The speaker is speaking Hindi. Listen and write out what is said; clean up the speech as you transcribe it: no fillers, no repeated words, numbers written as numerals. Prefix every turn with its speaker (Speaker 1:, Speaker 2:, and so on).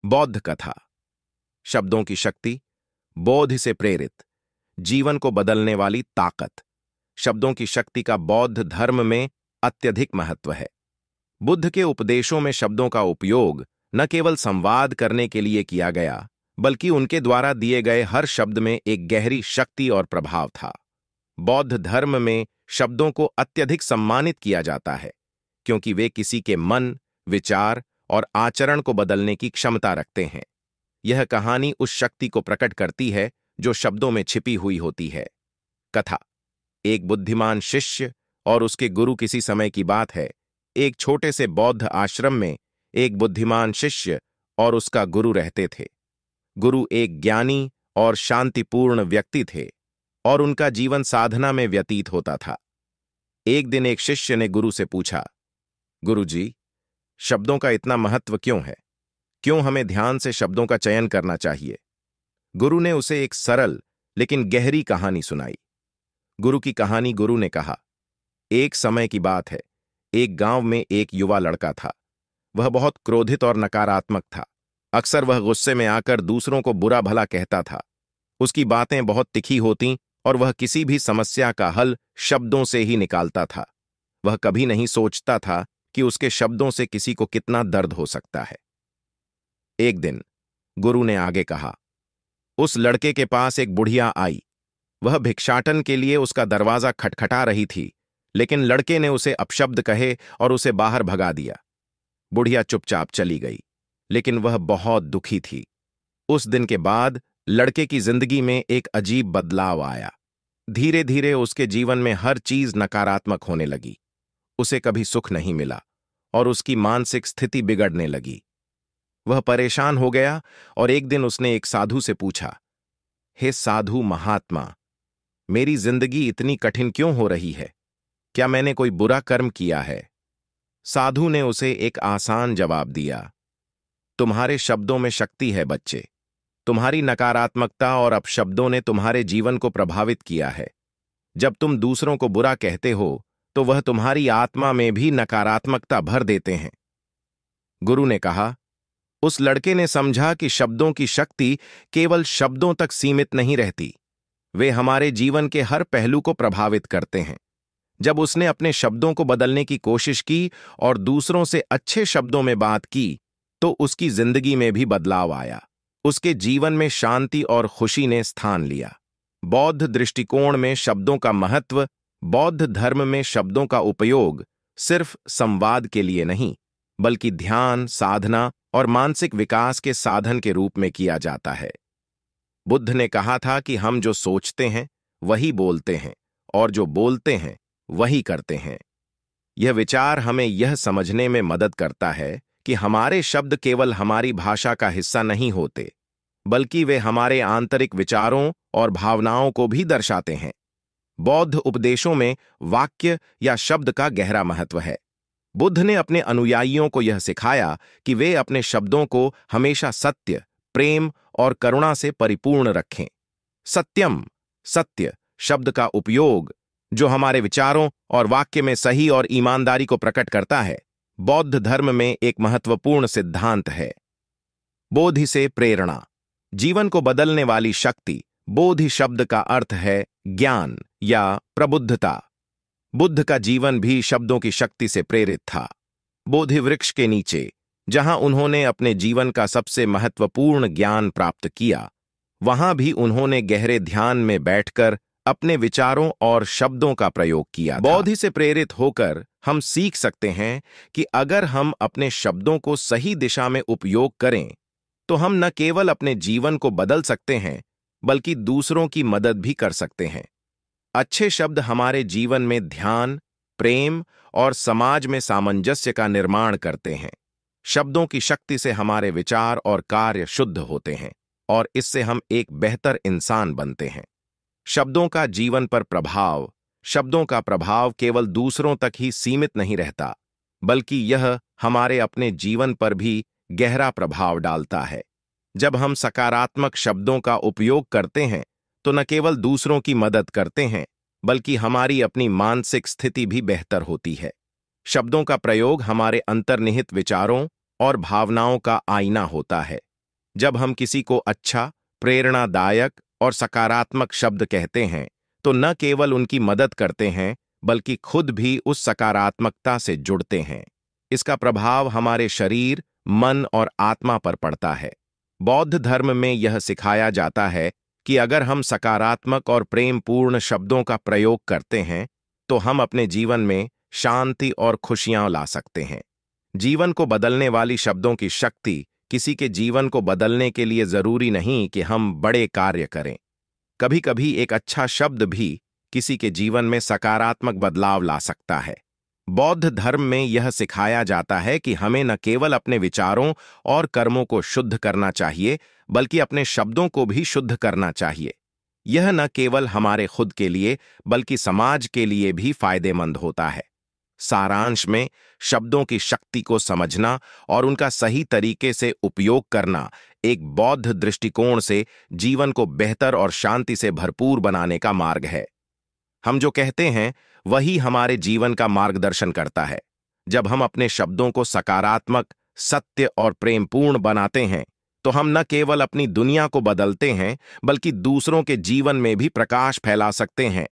Speaker 1: बौद्ध कथा। शब्दों की शक्ति, बोध से प्रेरित, जीवन को बदलने वाली ताकत। शब्दों की शक्ति का बौद्ध धर्म में अत्यधिक महत्व है। बुद्ध के उपदेशों में शब्दों का उपयोग न केवल संवाद करने के लिए किया गया, बल्कि उनके द्वारा दिए गए हर शब्द में एक गहरी शक्ति और प्रभाव था। बौद्ध धर्म में शब्दों को अत्यधिक सम्मानित किया जाता है, क्योंकि वे किसी के मन, विचार और आचरण को बदलने की क्षमता रखते हैं। यह कहानी उस शक्ति को प्रकट करती है जो शब्दों में छिपी हुई होती है। कथा। एक बुद्धिमान शिष्य और उसके गुरु। किसी समय की बात है, एक छोटे से बौद्ध आश्रम में एक बुद्धिमान शिष्य और उसका गुरु रहते थे। गुरु एक ज्ञानी और शांतिपूर्ण व्यक्ति थे और उनका जीवन साधना में व्यतीत होता था। एक दिन एक शिष्य ने गुरु से पूछा, गुरुजी, शब्दों का इतना महत्व क्यों है? क्यों हमें ध्यान से शब्दों का चयन करना चाहिए? गुरु ने उसे एक सरल लेकिन गहरी कहानी सुनाई। गुरु की कहानी। गुरु ने कहा, एक समय की बात है, एक गांव में एक युवा लड़का था। वह बहुत क्रोधित और नकारात्मक था। अक्सर वह गुस्से में आकर दूसरों को बुरा भला कहता था। उसकी बातें बहुत तिखी होतीं और वह किसी भी समस्या का हल शब्दों से ही निकालता था। वह कभी नहीं सोचता था कि उसके शब्दों से किसी को कितना दर्द हो सकता है। एक दिन गुरु ने आगे कहा, उस लड़के के पास एक बुढ़िया आई। वह भिक्षाटन के लिए उसका दरवाजा खटखटा रही थी, लेकिन लड़के ने उसे अपशब्द कहे और उसे बाहर भगा दिया। बुढ़िया चुपचाप चली गई, लेकिन वह बहुत दुखी थी। उस दिन के बाद लड़के की जिंदगी में एक अजीब बदलाव आया। धीरे धीरे उसके जीवन में हर चीज नकारात्मक होने लगी। उसे कभी सुख नहीं मिला और उसकी मानसिक स्थिति बिगड़ने लगी। वह परेशान हो गया और एक दिन उसने एक साधु से पूछा, हे साधु महात्मा, मेरी जिंदगी इतनी कठिन क्यों हो रही है? क्या मैंने कोई बुरा कर्म किया है? साधु ने उसे एक आसान जवाब दिया, तुम्हारे शब्दों में शक्ति है बच्चे। तुम्हारी नकारात्मकता और अपशब्दों ने तुम्हारे जीवन को प्रभावित किया है। जब तुम दूसरों को बुरा कहते हो, तो वह तुम्हारी आत्मा में भी नकारात्मकता भर देते हैं। गुरु ने कहा, उस लड़के ने समझा कि शब्दों की शक्ति केवल शब्दों तक सीमित नहीं रहती, वे हमारे जीवन के हर पहलू को प्रभावित करते हैं। जब उसने अपने शब्दों को बदलने की कोशिश की और दूसरों से अच्छे शब्दों में बात की, तो उसकी जिंदगी में भी बदलाव आया। उसके जीवन में शांति और खुशी ने स्थान लिया। बौद्ध दृष्टिकोण में शब्दों का महत्व, बौद्ध धर्म में शब्दों का उपयोग सिर्फ संवाद के लिए नहीं, बल्कि ध्यान, साधना और मानसिक विकास के साधन के रूप में किया जाता है। बुद्ध ने कहा था कि हम जो सोचते हैं वही बोलते हैं और जो बोलते हैं वही करते हैं। यह विचार हमें यह समझने में मदद करता है कि हमारे शब्द केवल हमारी भाषा का हिस्सा नहीं होते, बल्कि वे हमारे आंतरिक विचारों और भावनाओं को भी दर्शाते हैं। बौद्ध उपदेशों में वाक्य या शब्द का गहरा महत्व है। बुद्ध ने अपने अनुयायियों को यह सिखाया कि वे अपने शब्दों को हमेशा सत्य, प्रेम और करुणा से परिपूर्ण रखें। सत्यम, सत्य शब्द का उपयोग, जो हमारे विचारों और वाक्य में सही और ईमानदारी को प्रकट करता है, बौद्ध धर्म में एक महत्वपूर्ण सिद्धांत है। बोधि से प्रेरणा, जीवन को बदलने वाली शक्ति। बोधि शब्द का अर्थ है ज्ञान या प्रबुद्धता। बुद्ध का जीवन भी शब्दों की शक्ति से प्रेरित था। बोधि वृक्ष के नीचे, जहां उन्होंने अपने जीवन का सबसे महत्वपूर्ण ज्ञान प्राप्त किया, वहां भी उन्होंने गहरे ध्यान में बैठकर अपने विचारों और शब्दों का प्रयोग किया। बोधि से प्रेरित होकर हम सीख सकते हैं कि अगर हम अपने शब्दों को सही दिशा में उपयोग करें, तो हम न केवल अपने जीवन को बदल सकते हैं, बल्कि दूसरों की मदद भी कर सकते हैं। अच्छे शब्द हमारे जीवन में ध्यान, प्रेम और समाज में सामंजस्य का निर्माण करते हैं। शब्दों की शक्ति से हमारे विचार और कार्य शुद्ध होते हैं और इससे हम एक बेहतर इंसान बनते हैं। शब्दों का जीवन पर प्रभाव, शब्दों का प्रभाव केवल दूसरों तक ही सीमित नहीं रहता, बल्कि यह हमारे अपने जीवन पर भी गहरा प्रभाव डालता है। जब हम सकारात्मक शब्दों का उपयोग करते हैं, तो न केवल दूसरों की मदद करते हैं, बल्कि हमारी अपनी मानसिक स्थिति भी बेहतर होती है। शब्दों का प्रयोग हमारे अंतर्निहित विचारों और भावनाओं का आईना होता है। जब हम किसी को अच्छा, प्रेरणादायक और सकारात्मक शब्द कहते हैं तो न केवल उनकी मदद करते हैं बल्कि खुद भी उस सकारात्मकता से जुड़ते हैं। इसका प्रभाव हमारे शरीर, मन और आत्मा पर पड़ता है। बौद्ध धर्म में यह सिखाया जाता है कि अगर हम सकारात्मक और प्रेमपूर्ण शब्दों का प्रयोग करते हैं तो हम अपने जीवन में शांति और खुशियां ला सकते हैं। जीवन को बदलने वाली शब्दों की शक्ति किसी के जीवन को बदलने के लिए जरूरी नहीं कि हम बड़े कार्य करें। कभी कभी एक अच्छा शब्द भी किसी के जीवन में सकारात्मक बदलाव ला सकता है। बौद्ध धर्म में यह सिखाया जाता है कि हमें न केवल अपने विचारों और कर्मों को शुद्ध करना चाहिए बल्कि अपने शब्दों को भी शुद्ध करना चाहिए। यह न केवल हमारे खुद के लिए बल्कि समाज के लिए भी फायदेमंद होता है। सारांश में, शब्दों की शक्ति को समझना और उनका सही तरीके से उपयोग करना एक बौद्ध दृष्टिकोण से जीवन को बेहतर और शांति से भरपूर बनाने का मार्ग है। हम जो कहते हैं वही हमारे जीवन का मार्गदर्शन करता है। जब हम अपने शब्दों को सकारात्मक, सत्य और प्रेमपूर्ण बनाते हैं तो हम न केवल अपनी दुनिया को बदलते हैं बल्कि दूसरों के जीवन में भी प्रकाश फैला सकते हैं।